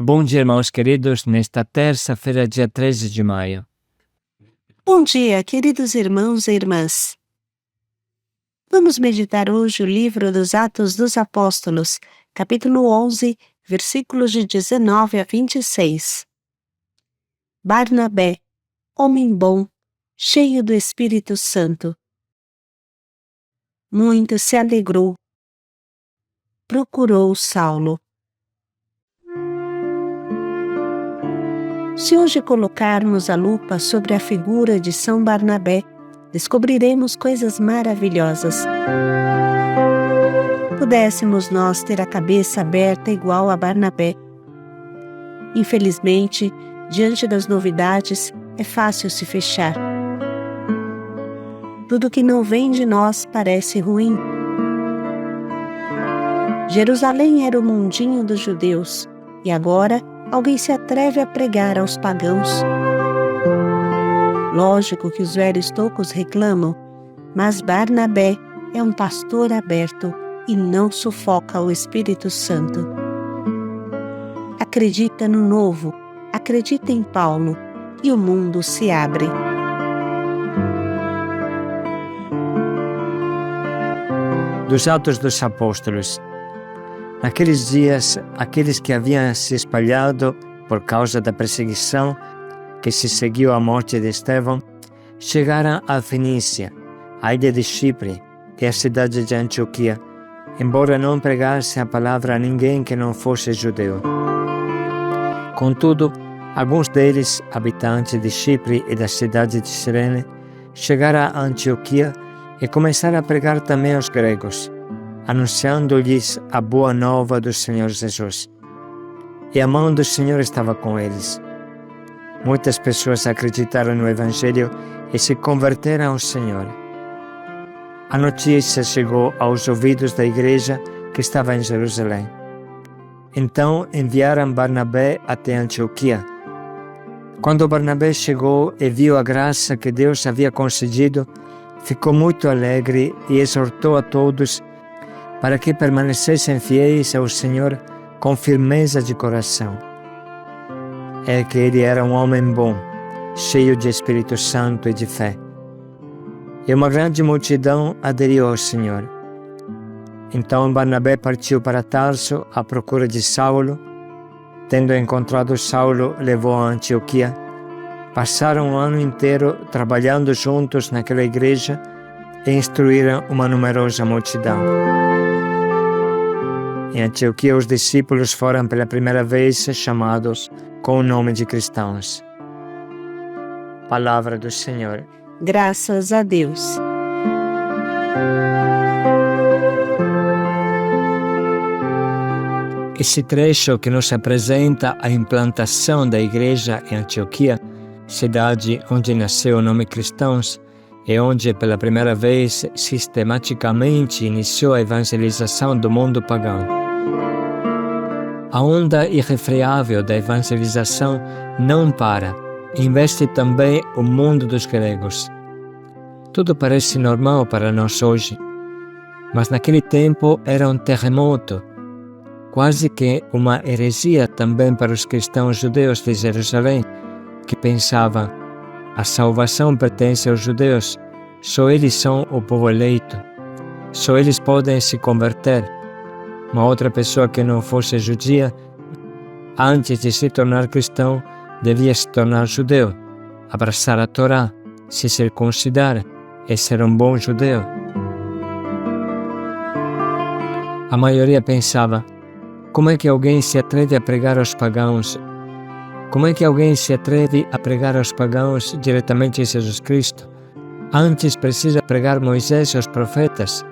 Bom dia, irmãos queridos, nesta terça-feira, dia 13 de maio. Bom dia, queridos irmãos e irmãs. Vamos meditar hoje o livro dos Atos dos Apóstolos, capítulo 11, versículos de 19 a 26. Barnabé, homem bom, cheio do Espírito Santo. Muito se alegrou. Procurou Saulo. Se hoje colocarmos a lupa sobre a figura de São Barnabé, descobriremos coisas maravilhosas. Pudéssemos nós ter a cabeça aberta igual a Barnabé. Infelizmente, diante das novidades, é fácil se fechar. Tudo que não vem de nós parece ruim. Jerusalém era o mundinho dos judeus, e agora alguém se atreve a pregar aos pagãos. Lógico que os velhos toucos reclamam, mas Barnabé é um pastor aberto e não sufoca o Espírito Santo. Acredita no novo, acredita em Paulo, e o mundo se abre. Dos Atos dos Apóstolos. Naqueles dias, aqueles que haviam se espalhado por causa da perseguição que se seguiu à morte de Estevão, chegaram à Fenícia, à ilha de Chipre e à cidade de Antioquia, embora não pregasse a palavra a ninguém que não fosse judeu. Contudo, alguns deles, habitantes de Chipre e da cidade de Cirene, chegaram a Antioquia e começaram a pregar também aos gregos, anunciando-lhes a boa nova do Senhor Jesus. E a mão do Senhor estava com eles. Muitas pessoas acreditaram no Evangelho e se converteram ao Senhor. A notícia chegou aos ouvidos da igreja que estava em Jerusalém. Então enviaram Barnabé até Antioquia. Quando Barnabé chegou e viu a graça que Deus havia concedido, ficou muito alegre e exortou a todos para que permanecessem fiéis ao Senhor com firmeza de coração. É que ele era um homem bom, cheio de Espírito Santo e de fé. E uma grande multidão aderiu ao Senhor. Então Barnabé partiu para Tarso à procura de Saulo. Tendo encontrado Saulo, levou a Antioquia. Passaram um ano inteiro trabalhando juntos naquela igreja e instruíram uma numerosa multidão. Em Antioquia, os discípulos foram pela primeira vez chamados com o nome de cristãos. Palavra do Senhor. Graças a Deus. Esse trecho que nos apresenta a implantação da igreja em Antioquia, cidade onde nasceu o nome cristãos, e onde pela primeira vez sistematicamente iniciou a evangelização do mundo pagão. A onda irrefreável da evangelização não para, investe também o mundo dos gregos. Tudo parece normal para nós hoje, mas naquele tempo era um terremoto, quase que uma heresia também para os cristãos judeus de Jerusalém, que pensavam: a salvação pertence aos judeus, só eles são o povo eleito, só eles podem se converter. Uma outra pessoa que não fosse judia, antes de se tornar cristão, devia se tornar judeu, abraçar a Torá, se circuncidar e ser um bom judeu. A maioria pensava: como é que alguém se atreve a pregar aos pagãos? Como é que alguém se atreve a pregar aos pagãos diretamente a Jesus Cristo? Antes precisa pregar Moisés e os profetas.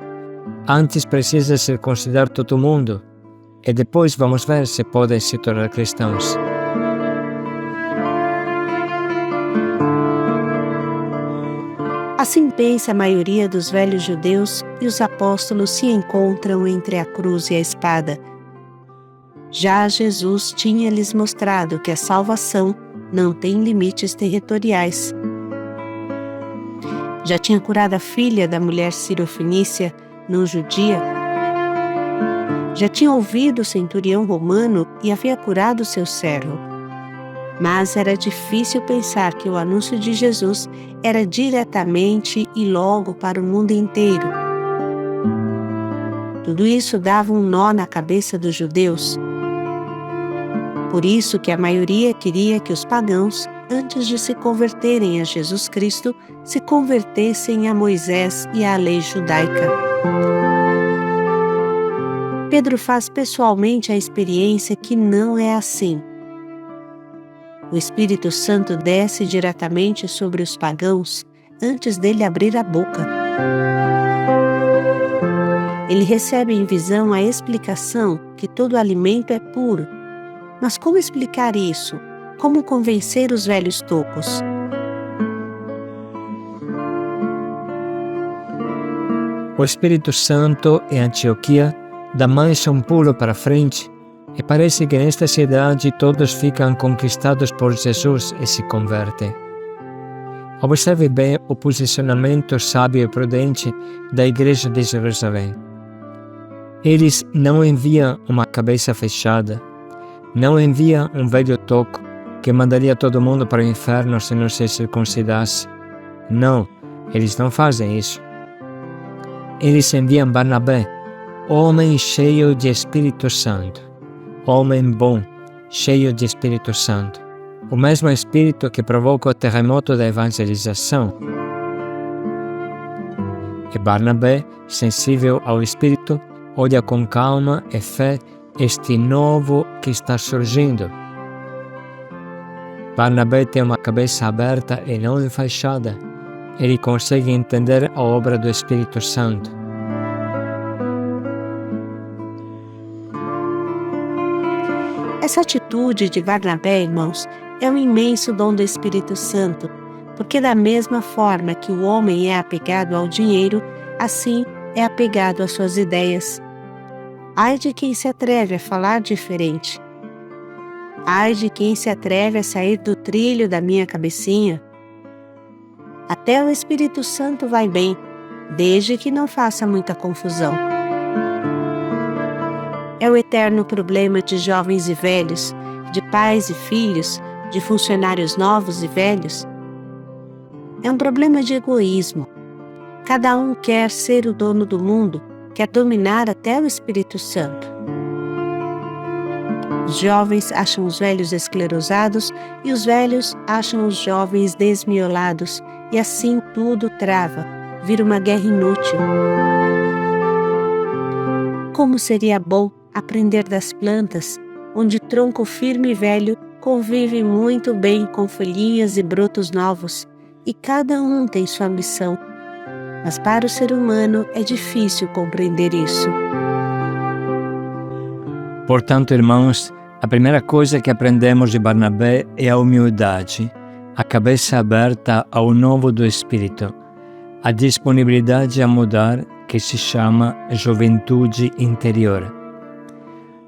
Antes precisa circuncidar todo mundo. E depois vamos ver se podem se tornar cristãos. Assim pensa a maioria dos velhos judeus, e os apóstolos se encontram entre a cruz e a espada. Já Jesus tinha lhes mostrado que a salvação não tem limites territoriais. Já tinha curado a filha da mulher Sirofenícia, não judia. Já tinha ouvido o centurião romano e havia curado seu servo. Mas era difícil pensar que o anúncio de Jesus era diretamente e logo para o mundo inteiro. Tudo isso dava um nó na cabeça dos judeus. Por isso que a maioria queria que os pagãos, antes de se converterem a Jesus Cristo, se convertessem a Moisés e à lei judaica. Pedro faz pessoalmente a experiência que não é assim. O Espírito Santo desce diretamente sobre os pagãos antes dele abrir a boca. Ele recebe em visão a explicação que todo alimento é puro. Mas como explicar isso? Como convencer os velhos tocos? O Espírito Santo em Antioquia dá mais um pulo para frente e parece que nesta cidade todos ficam conquistados por Jesus e se convertem. Observe bem o posicionamento sábio e prudente da Igreja de Jerusalém. Eles não enviam uma cabeça fechada, não enviam um velho toco que mandaria todo mundo para o inferno se não se circuncidasse. Não, eles não fazem isso. Eles enviam Barnabé, homem cheio de Espírito Santo. Homem bom, cheio de Espírito Santo. O mesmo Espírito que provoca o terremoto da evangelização. E Barnabé, sensível ao Espírito, olha com calma e fé este novo que está surgindo. Barnabé tem uma cabeça aberta e não fechada. Ele consegue entender a obra do Espírito Santo. Essa atitude de Barnabé, irmãos, é um imenso dom do Espírito Santo, porque da mesma forma que o homem é apegado ao dinheiro, assim é apegado às suas ideias. Ai de quem se atreve a falar diferente. Ai de quem se atreve a sair do trilho da minha cabecinha. Até o Espírito Santo vai bem, desde que não faça muita confusão. É o eterno problema de jovens e velhos, de pais e filhos, de funcionários novos e velhos. É um problema de egoísmo. Cada um quer ser o dono do mundo, quer dominar até o Espírito Santo. Os jovens acham os velhos esclerosados e os velhos acham os jovens desmiolados, e assim tudo trava, vira uma guerra inútil. Como seria bom aprender das plantas, onde tronco firme e velho convive muito bem com folhinhas e brotos novos, e cada um tem sua missão. Mas para o ser humano é difícil compreender isso. Portanto, irmãos, a primeira coisa que aprendemos de Barnabé é a humildade, a cabeça aberta ao novo do Espírito, a disponibilidade a mudar, que se chama juventude interior.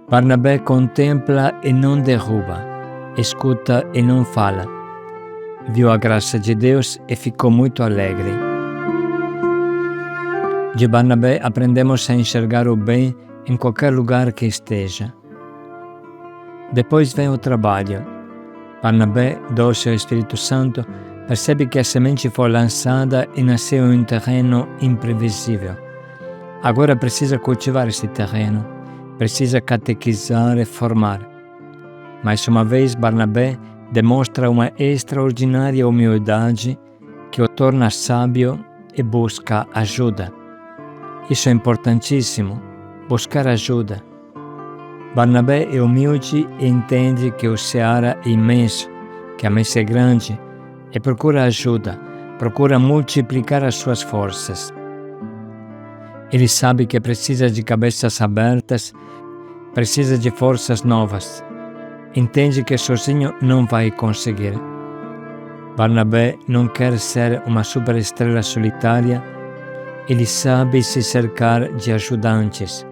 Barnabé contempla e não derruba, escuta e não fala. Viu a graça de Deus e ficou muito alegre. De Barnabé aprendemos a enxergar o bem em qualquer lugar que esteja. Depois vem o trabalho. Barnabé, doce ao Espírito Santo, percebe que a semente foi lançada e nasceu em um terreno imprevisível. Agora precisa cultivar esse terreno, precisa catequizar e formar. Mais uma vez, Barnabé demonstra uma extraordinária humildade que o torna sábio e busca ajuda. Isso é importantíssimo, buscar ajuda. Barnabé é humilde e entende que o seara é imenso, que a mesa é grande, e procura ajuda, procura multiplicar as suas forças. Ele sabe que precisa de cabeças abertas, precisa de forças novas. Entende que sozinho não vai conseguir. Barnabé não quer ser uma superestrela solitária, ele sabe se cercar de ajudantes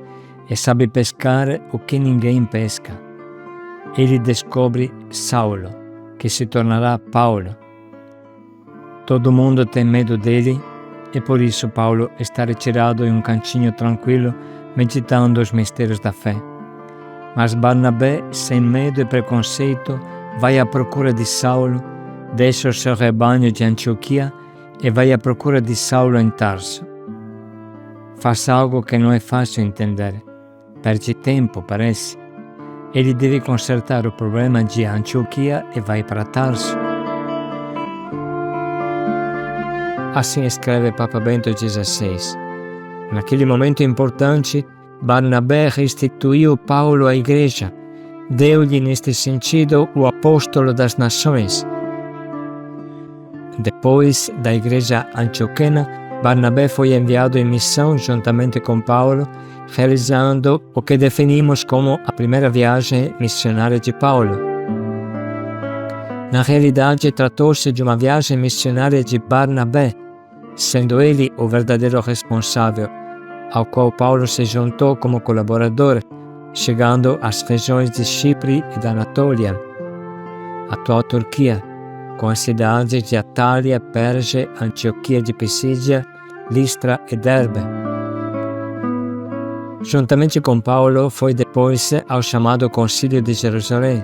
e sabe pescar o que ninguém pesca. Ele descobre Saulo, que se tornará Paulo. Todo mundo tem medo dele e por isso Paulo está retirado em um cantinho tranquilo meditando os mistérios da fé. Mas Barnabé, sem medo e preconceito, vai à procura de Saulo, deixa o seu rebanho de Antioquia e vai à procura de Saulo em Tarso. Faz algo que não é fácil entender. Perde tempo, parece. Ele deve consertar o problema de Antioquia e vai para Tarso. Assim escreve Papa Bento XVI. Naquele momento importante, Barnabé restituiu Paulo à igreja. Deu-lhe, neste sentido, o apóstolo das nações. Depois da igreja antioquena, Barnabé foi enviado em missão juntamente com Paulo, realizando o que definimos como a primeira viagem missionária de Paulo. Na realidade, tratou-se de uma viagem missionária de Barnabé, sendo ele o verdadeiro responsável, ao qual Paulo se juntou como colaborador, chegando às regiões de Chipre e da Anatólia, atual Turquia, com as cidades de Atália, Perge, Antioquia de Pisídia, Listra e Derbe. Juntamente com Paulo, foi depois ao chamado Concílio de Jerusalém,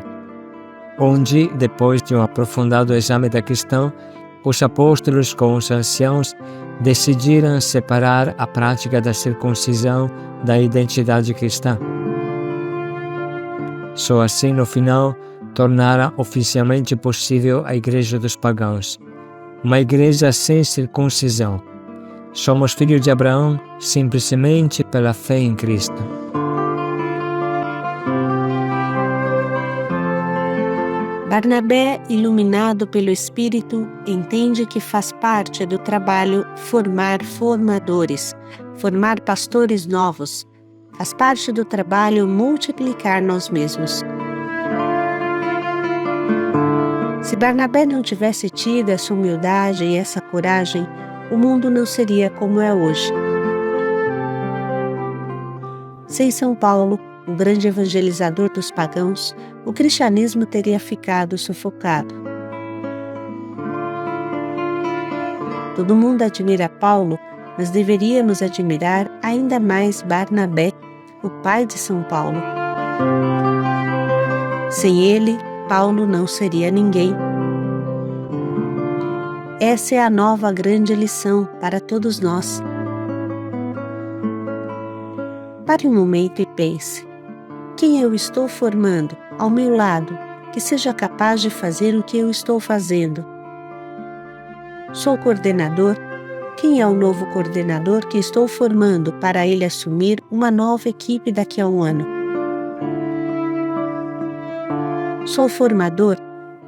onde, depois de um aprofundado exame da questão, os apóstolos com os anciãos decidiram separar a prática da circuncisão da identidade cristã. Só assim, no final, tornaram oficialmente possível a Igreja dos Pagãos, uma igreja sem circuncisão. Somos filhos de Abraão simplesmente pela fé em Cristo. Barnabé, iluminado pelo Espírito, entende que faz parte do trabalho formar formadores, formar pastores novos. Faz parte do trabalho multiplicar nós mesmos. Se Barnabé não tivesse tido essa humildade e essa coragem, o mundo não seria como é hoje. Sem São Paulo, o grande evangelizador dos pagãos, o cristianismo teria ficado sufocado. Todo mundo admira Paulo, mas deveríamos admirar ainda mais Barnabé, o pai de São Paulo. Sem ele, Paulo não seria ninguém. Essa é a nova grande lição para todos nós. Pare um momento e pense: quem eu estou formando ao meu lado que seja capaz de fazer o que eu estou fazendo? Sou coordenador? Quem é o novo coordenador que estou formando para ele assumir uma nova equipe daqui a um ano? Sou formador?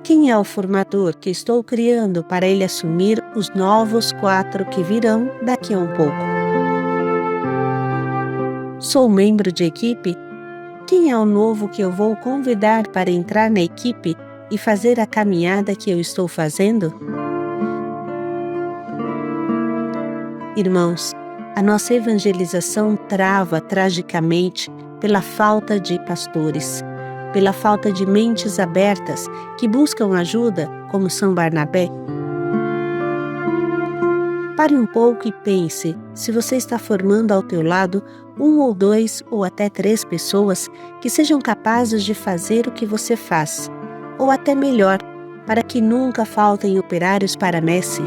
Quem é o formador que estou criando para ele assumir os novos 4 que virão daqui a um pouco? Sou membro de equipe? Quem é o novo que eu vou convidar para entrar na equipe e fazer a caminhada que eu estou fazendo? Irmãos, a nossa evangelização trava tragicamente pela falta de pastores, pela falta de mentes abertas que buscam ajuda, como São Barnabé. Pare um pouco e pense se você está formando ao teu lado 1 ou 2 ou até 3 pessoas que sejam capazes de fazer o que você faz, ou até melhor, para que nunca faltem operários para a messe.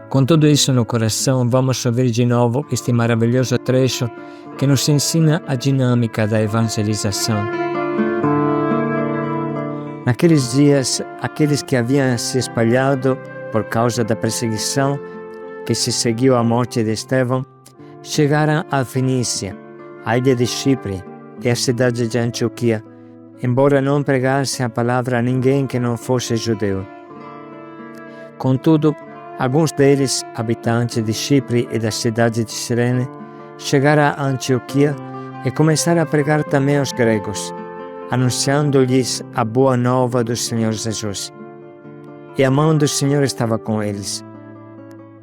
Com tudo isso no coração, vamos ouvir de novo este maravilhoso trecho que nos ensina a dinâmica da evangelização. Naqueles dias, aqueles que haviam se espalhado por causa da perseguição que se seguiu à morte de Estevão, chegaram à Fenícia, à ilha de Chipre e à cidade de Antioquia, embora não pregasse a palavra a ninguém que não fosse judeu. Contudo, Alguns deles, habitantes de Chipre e da cidade de Cirene, chegaram a Antioquia e começaram a pregar também aos gregos, anunciando-lhes a boa nova do Senhor Jesus. E a mão do Senhor estava com eles.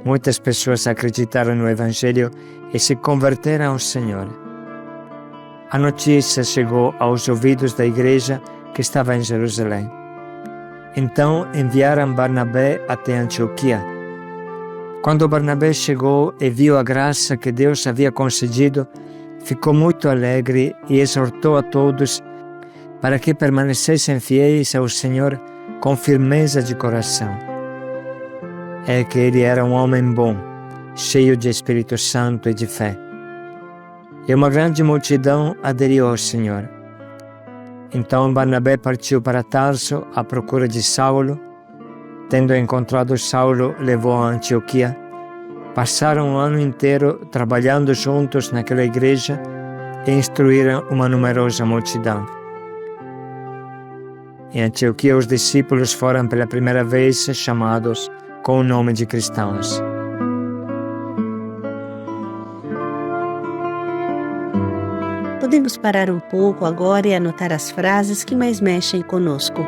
Muitas pessoas acreditaram no Evangelho e se converteram ao Senhor. A notícia chegou aos ouvidos da igreja que estava em Jerusalém. Então enviaram Barnabé até Antioquia. Quando Barnabé chegou e viu a graça que Deus havia concedido, ficou muito alegre e exortou a todos para que permanecessem fiéis ao Senhor com firmeza de coração. É que ele era um homem bom, cheio de Espírito Santo e de fé. E uma grande multidão aderiu ao Senhor. Então Barnabé partiu para Tarso à procura de Saulo. Tendo encontrado Saulo, levou a Antioquia. Passaram um ano inteiro trabalhando juntos naquela igreja e instruíram uma numerosa multidão. Em Antioquia, os discípulos foram pela primeira vez chamados com o nome de cristãos. Podemos parar um pouco agora e anotar as frases que mais mexem conosco.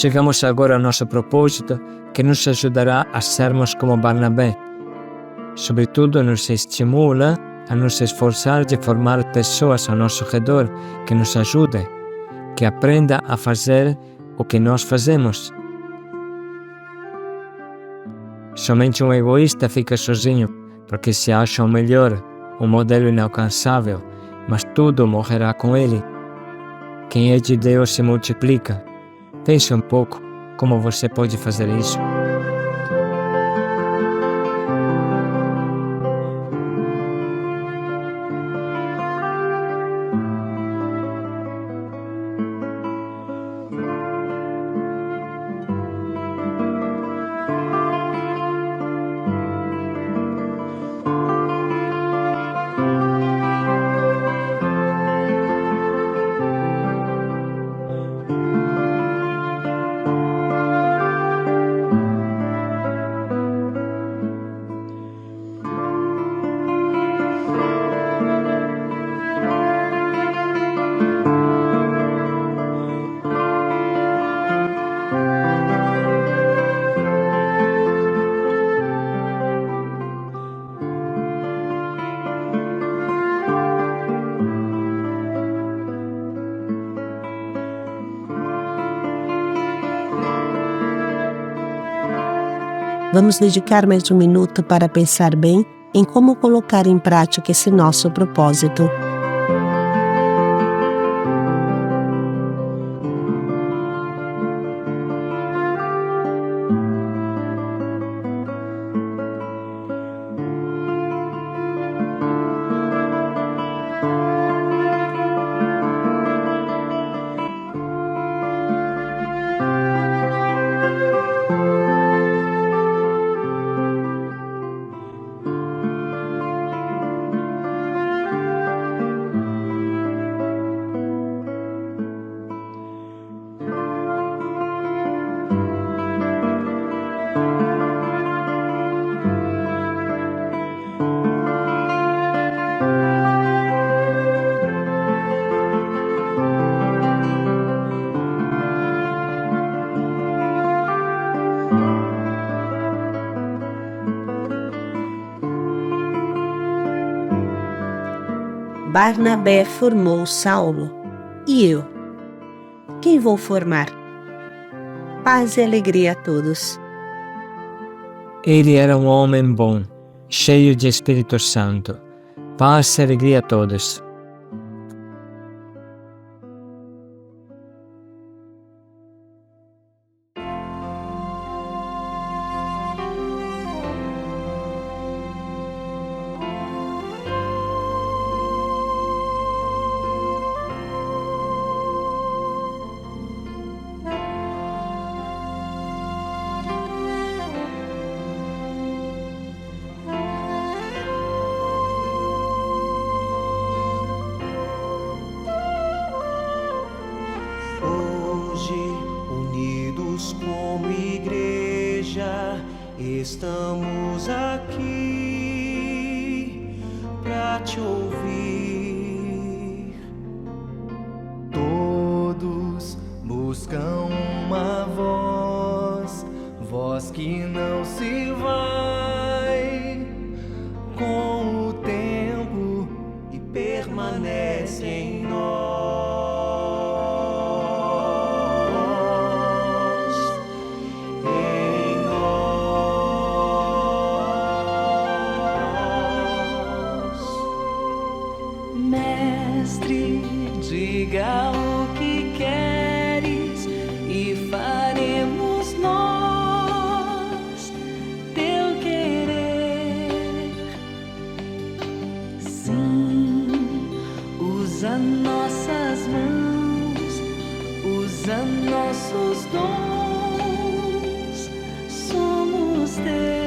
Chegamos agora ao nosso propósito, que nos ajudará a sermos como Barnabé. Sobretudo, nos estimula a nos esforçar de formar pessoas ao nosso redor que nos ajudem, que aprendam a fazer o que nós fazemos. Somente um egoísta fica sozinho, porque se acha o melhor, um modelo inalcançável, mas tudo morrerá com ele. Quem é de Deus se multiplica. Pense um pouco como você pode fazer isso. Vamos dedicar mais um minuto para pensar bem em como colocar em prática esse nosso propósito. Barnabé formou Saulo. E eu? Quem vou formar? Paz e alegria a todos. Ele era um homem bom, cheio de Espírito Santo. Paz e alegria a todos. Unidos como igreja, estamos aqui para te ouvir. Todos buscam uma voz que não se vai com o tempo e permanece em nós. Mestre, diga o que queres e faremos nós teu querer. Sim, usa nossas mãos, usa nossos dons, somos teus.